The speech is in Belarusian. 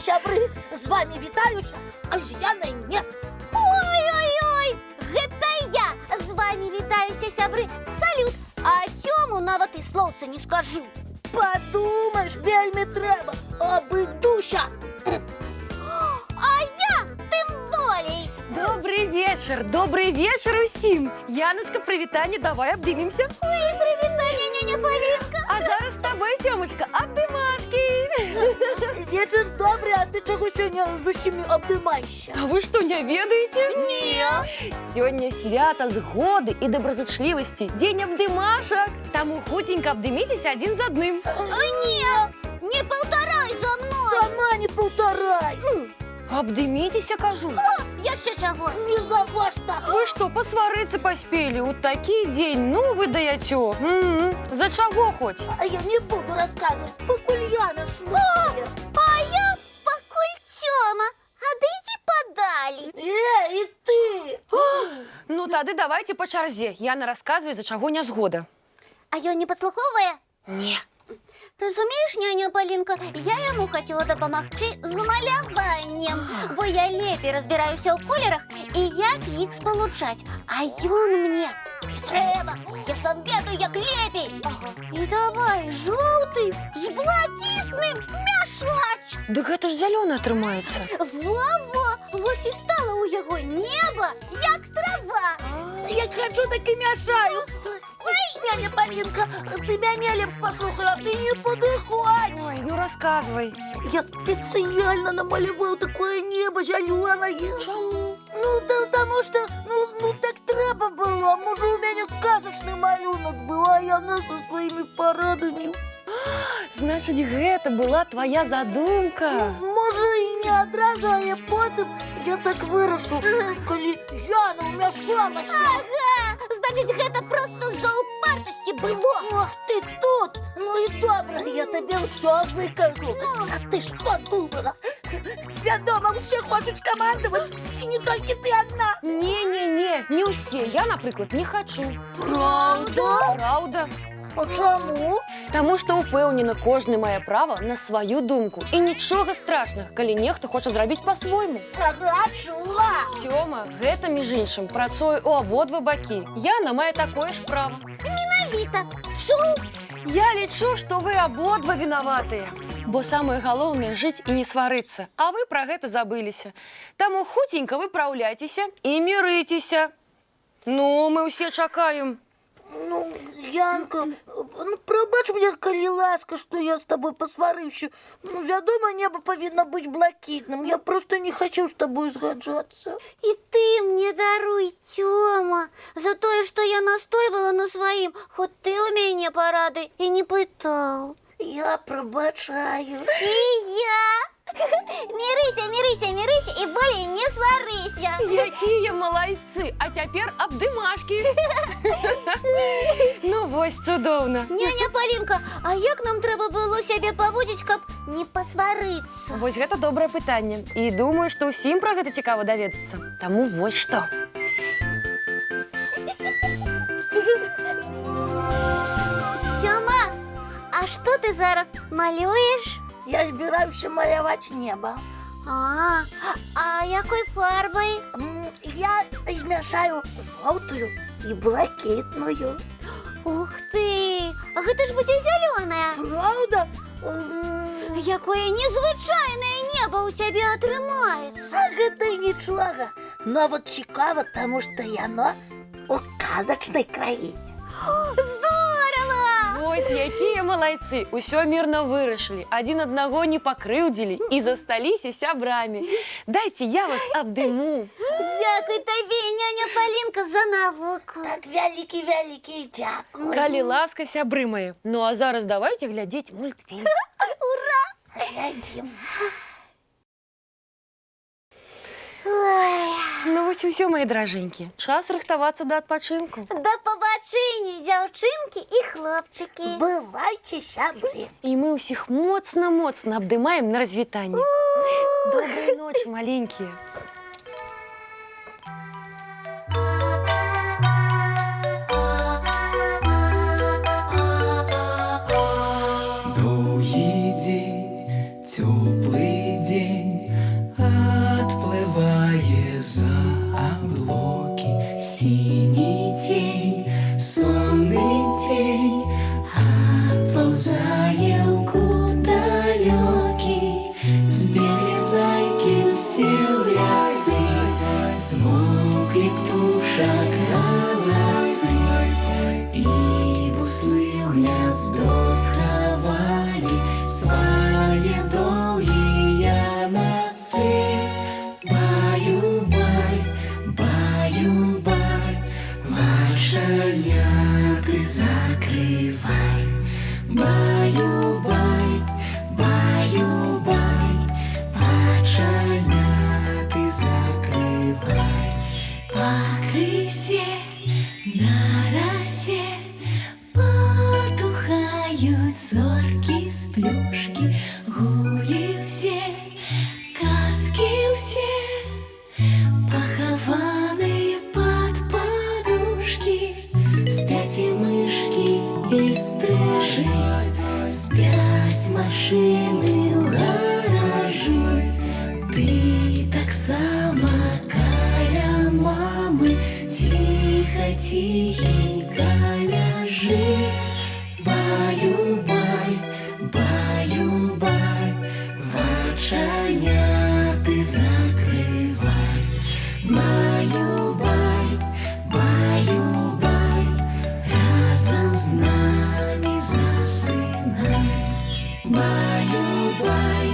сябры, з вами вітаюся, а з Янай не. Ой-ой-ой, гэта я з вами вітаюся, сябры. Салют, а цьому нават і слоўца не скажу. Падумаеш, вельмі трэба, абыдуся. А я тым болей. Добрый вечер усім. Яночка, прывітанне, давай абдымемся. Ой, прывітанне, няня Полінка. А зараз з табой, Тёмачка, абдымашкі. Вечер добрый, а ты чаго сёння з усімі абдымаешся? А вы што, не ведаеце? Не. Сёння свята згоды і добразычлівасці, дзень абдымашак. Таму хуценька абдыміцеся адзін з адным. Не паўтарай за мной. Сама не паўтарай. Абдыміцеся, кажу. Яшчэ чаго? Не заважта. Вы што, пасварыцца паспелі? У такі дзень, ну вы даяцё. За чаго хоць? А я не буду рассказывать, пакуль Яна слухае. А я пакуль Цёма. Адыдзі падалі. І ты. Ну тады давайте па чарзе. Яна расказвае, за чаго не згода. А ён не падслухоўвае? Не. Разумееш, няня Полінка, я яму хацела дапамагчы з маляваннем, бо я лепей разбіраюся ў колерах і як іх спалучаць. А ён мне: не трэба, я сам ведаю, як лепей. І давай жоўты з блакітным мяшаць. Дык гэта ж зялёны атрымаецца. Во-во, вось і стала ў яго неба, як трава. Як хачу, так і мяшаю. Няня Полінка, ты мяне лепш паслухай, а ты не падыходзь. Ой, ну рассказывай. Я спецыяльна намаляваў такое неба зялёнае. Чаму? Ну, таму што, ну так трэба было. Можа, у мяне казачны малюнак быў, а яна са сваімі парадамі. Значыць, гэта была твоя задумка. Можа, і не адразу, але потым я так вырашыў, калі Яна ўмяшалася. Ага, значыць, гэта проста з-за упартасці было. Ах ты тут! Ну і добра, я табе ўсё выкажу. А ты што думала? Вядома, усе хочуць камандаваць, і не толькі ты адна. Не ўсе. Я, напрыклад, не хачу. Праўда? Праўда. А чаму? Таму што ўпэўнена, кожны мае права на сваю думку. І нічога страшнага, калі нехта хоча зрабіць па-свойму. Ага, чула. Цёма, гэта, між іншым, працуе ў абодва бакі. Яна мае такое ж права. Менавіта. Чуў? Я лічу, што вы абодва вінаватыя. Бо самае галоўнае жыць і не сварыцца. А вы пра гэта забыліся. Таму хуценька выпраўляйцеся і мірыцеся. Ну, мы ўсе чакаем. Ну, Янка, прабач мне, калі ласка, што я з табой пасварыўся. Ну, вядома, неба павінна быць блакітным. Я проста не хачу з табой згаджацца. І ты мне даруй, Цёма, за тое, што я настойвала на сваім, хоць ты ў мяне парады і не пытаў. Я прабачаю. І я. Мірыся і болей не сварыся. Якія малайцы, а цяпер абдымашкі. Ну вось, цудоўна. Няня Полінка, а як нам трэба было сябе паводзіць, каб не пасварыцца? Вось гэта добрае пытанне. І думаю, што ўсім пра гэта цікава даведацца. Таму вось што. Цёма, а што ты зараз малюеш? Я збіраюся маляваць неба. А якой фарбай? Я змяшаю жоўтую і блакітную. Ух ты! А гэта ж будзе зялёная. Правда? Якое незвычайнае неба ў цябе атрымаецца. А гэта і нічога. Нават цікава, таму што яно у казачнай краіне. Вось якія малайцы, усё мірна вырашылі, адзін аднаго не пакрыўдзілі і засталіся сябрамі. Дайце я вас абдыму. Дзякуй табе, няня Полінка, за навуку. Так вялікі дзякуй. Калі ласка, сябры мае. Ну а зараз давайте глядзець мультфільм. Ура! Глядзім. Ну вось і ўсё, мае дражэнькі. Час рыхтавацца да адпачынку. Да пабачэння, дзяўчынкі і хлопчыкі. Бывайце, сябры. І мы ўсіх моцна-моцна абдымаем на развітанне. Добрай ночы, маленькія. Доўгі дзень, цёплы дзень, ты закрывай. Баю-бай, баю-бай, очаня ты закрывай. По крысе на росе потухают зорки с плюшки, гули все, казки все, похованные под подушки. Спят и мышки, и стрижи, спят машины в гаражи. Ты так сама, каля мамы, тихо, тихенько ляжи. Баю-бай, баю-бай, в очаня ты закрывай. Баю-бай, баю-бай, разом с нами засынай. Баю-бай,